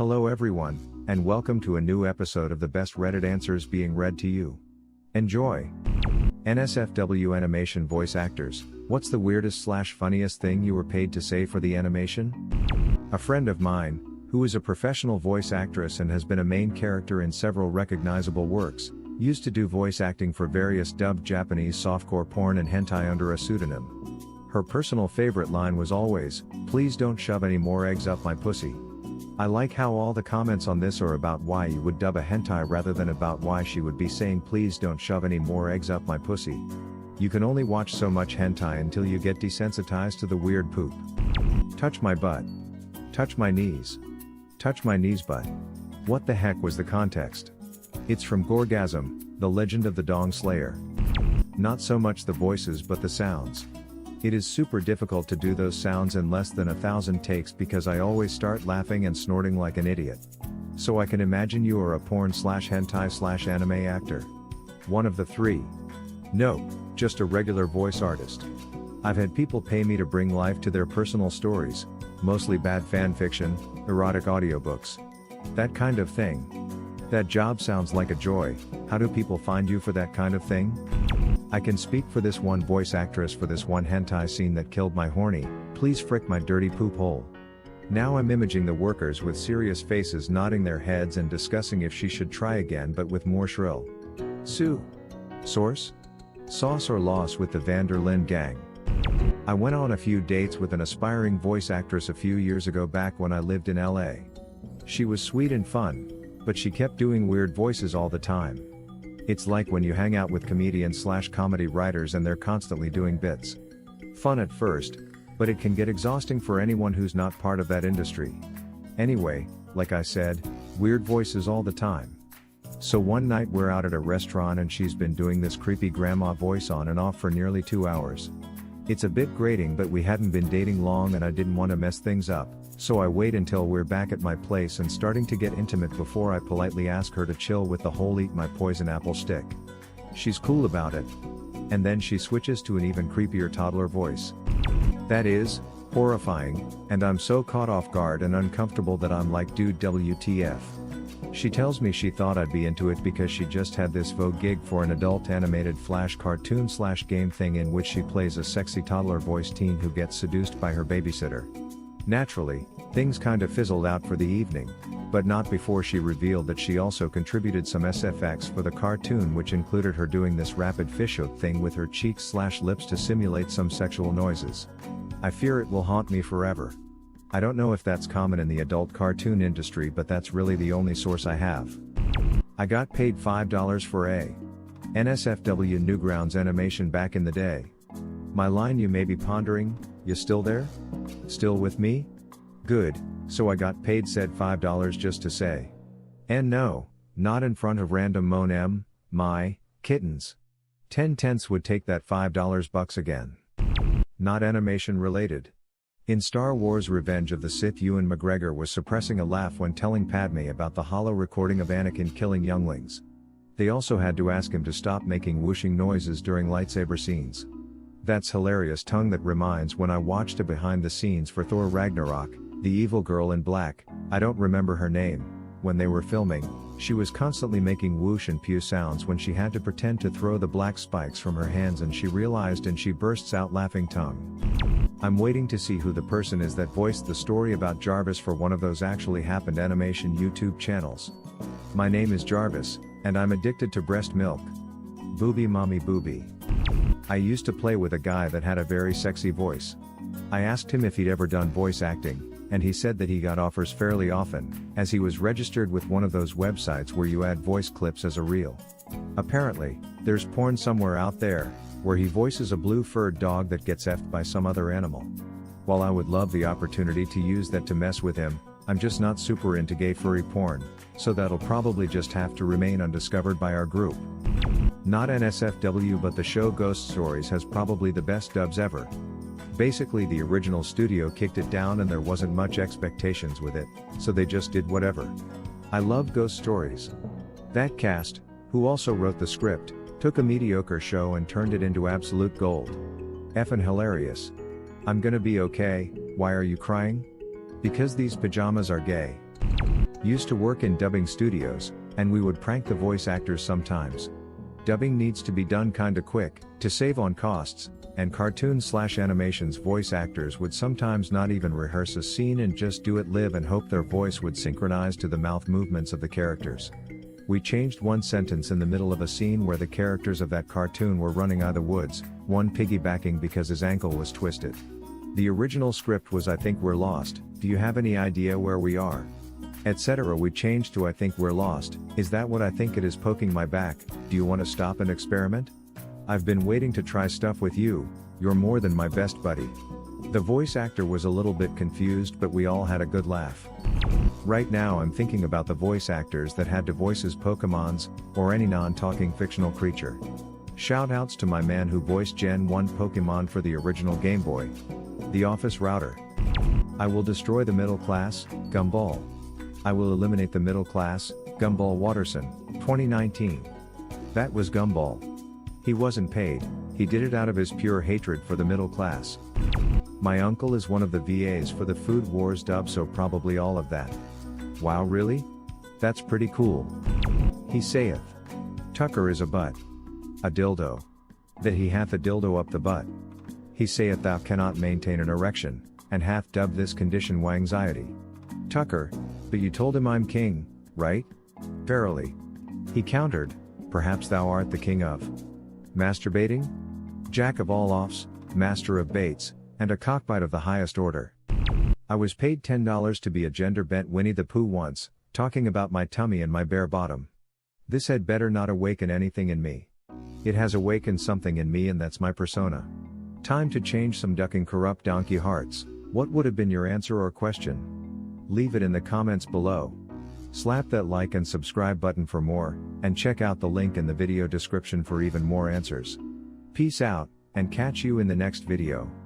Hello everyone, and welcome to a new episode of the best Reddit answers being read to you. Enjoy! NSFW animation voice actors, what's the weirdest/funniest thing you were paid to say for the animation? A friend of mine, who is a professional voice actress and has been a main character in several recognizable works, used to do voice acting for various dubbed Japanese softcore porn and hentai under a pseudonym. Her personal favorite line was always, "Please don't shove any more eggs up my pussy." I like how all the comments on this are about why you would dub a hentai rather than about why she would be saying please don't shove any more eggs up my pussy. You can only watch so much hentai until you get desensitized to the weird poop. Touch my butt. Touch my knees. Touch my knees butt. What the heck was the context? It's from Gorgasm, the legend of the Dong Slayer. Not so much the voices but the sounds. It is super difficult to do those sounds in less than 1,000 takes because I always start laughing and snorting like an idiot. So I can imagine you are a porn/hentai/anime actor. One of the three. Nope, just a regular voice artist. I've had people pay me to bring life to their personal stories, mostly bad fan fiction, erotic audiobooks. That kind of thing. That job sounds like a joy. How do people find you for that kind of thing? I can speak for this one voice actress for this one hentai scene that killed my horny, please frick my dirty poop hole. Now I'm imaging the workers with serious faces nodding their heads and discussing if she should try again but with more shrill. Sue. Source? Sauce or loss with the Vanderlyn gang. I went on a few dates with an aspiring voice actress a few years ago back when I lived in LA. She was sweet and fun, but she kept doing weird voices all the time. It's like when you hang out with comedians/comedy writers and they're constantly doing bits. Fun at first, but it can get exhausting for anyone who's not part of that industry. Anyway, like I said, weird voices all the time. So one night we're out at a restaurant and she's been doing this creepy grandma voice on and off for nearly 2 hours. It's a bit grating but we hadn't been dating long and I didn't want to mess things up, so I wait until we're back at my place and starting to get intimate before I politely ask her to chill with the whole eat my poison apple stick. She's cool about it. And then she switches to an even creepier toddler voice. That is, horrifying, and I'm so caught off guard and uncomfortable that I'm like dude WTF. She tells me she thought I'd be into it because she just had this Vogue gig for an adult animated flash cartoon/game thing in which she plays a sexy toddler voice teen who gets seduced by her babysitter. Naturally, things kinda fizzled out for the evening, but not before she revealed that she also contributed some SFX for the cartoon, which included her doing this rapid fishhook thing with her cheeks/lips to simulate some sexual noises. I fear it will haunt me forever. I don't know if that's common in the adult cartoon industry, but that's really the only source I have. I got paid $5 for a NSFW Newgrounds animation back in the day. My line you may be pondering, you still there? Still with me? Good, so I got paid said $5 just to say. And no, not in front of random moan my, kittens. 10 would take that $5 bucks again. Not animation related. In Star Wars Revenge of the Sith, Ewan McGregor was suppressing a laugh when telling Padme about the holo recording of Anakin killing younglings. They also had to ask him to stop making whooshing noises during lightsaber scenes. That's hilarious. Tongue that reminds when I watched a behind the scenes for Thor Ragnarok, the evil girl in black, I don't remember her name, when they were filming, she was constantly making whoosh and pew sounds when she had to pretend to throw the black spikes from her hands and she realized and she bursts out laughing tongue. I'm waiting to see who the person is that voiced the story about Jarvis for one of those actually happened animation YouTube channels. My name is Jarvis, and I'm addicted to breast milk. Booby mommy booby. I used to play with a guy that had a very sexy voice. I asked him if he'd ever done voice acting, and he said that he got offers fairly often, as he was registered with one of those websites where you add voice clips as a reel. Apparently, there's porn somewhere out there, where he voices a blue-furred dog that gets effed by some other animal. While I would love the opportunity to use that to mess with him, I'm just not super into gay furry porn, so that'll probably just have to remain undiscovered by our group. Not NSFW, but the show Ghost Stories has probably the best dubs ever. Basically the original studio kicked it down and there wasn't much expectations with it, so they just did whatever. I love Ghost Stories. That cast, who also wrote the script, took a mediocre show and turned it into absolute gold. Effin' hilarious. I'm gonna be okay, why are you crying? Because these pajamas are gay. Used to work in dubbing studios, and we would prank the voice actors sometimes. Dubbing needs to be done kinda quick, to save on costs, and cartoon/animations voice actors would sometimes not even rehearse a scene and just do it live and hope their voice would synchronize to the mouth movements of the characters. We changed one sentence in the middle of a scene where the characters of that cartoon were running out of the woods, one piggybacking because his ankle was twisted. The original script was "I think we're lost, do you have any idea where we are?" etc. We changed to "I think we're lost, is that what I think it is poking my back, do you want to stop and experiment? I've been waiting to try stuff with you, you're more than my best buddy." The voice actor was a little bit confused, but we all had a good laugh. Right now I'm thinking about the voice actors that had to voice as Pokemons, or any non-talking fictional creature. Shoutouts to my man who voiced Gen 1 Pokemon for the original Game Boy. The Office Router. I will destroy the middle class, Gumball. I will eliminate the middle class, Gumball Watterson, 2019. That was Gumball. He wasn't paid, he did it out of his pure hatred for the middle class. My uncle is one of the VAs for the Food Wars dub, so probably all of that. Wow, really? That's pretty cool. He saith, Tucker is a butt. A dildo. That he hath a dildo up the butt. He saith thou cannot maintain an erection, and hath dubbed this condition anxiety. Tucker, but you told him I'm king, right? Verily. He countered, perhaps thou art the king of masturbating? Jack of all offs, master of baits, and a cockbite of the highest order. I was paid $10 to be a gender-bent Winnie the Pooh once, talking about my tummy and my bare bottom. This had better not awaken anything in me. It has awakened something in me, and that's my persona. Time to change some ducking corrupt donkey hearts. What would have been your answer or question? Leave it in the comments below. Slap that like and subscribe button for more, and check out the link in the video description for even more answers. Peace out, and catch you in the next video.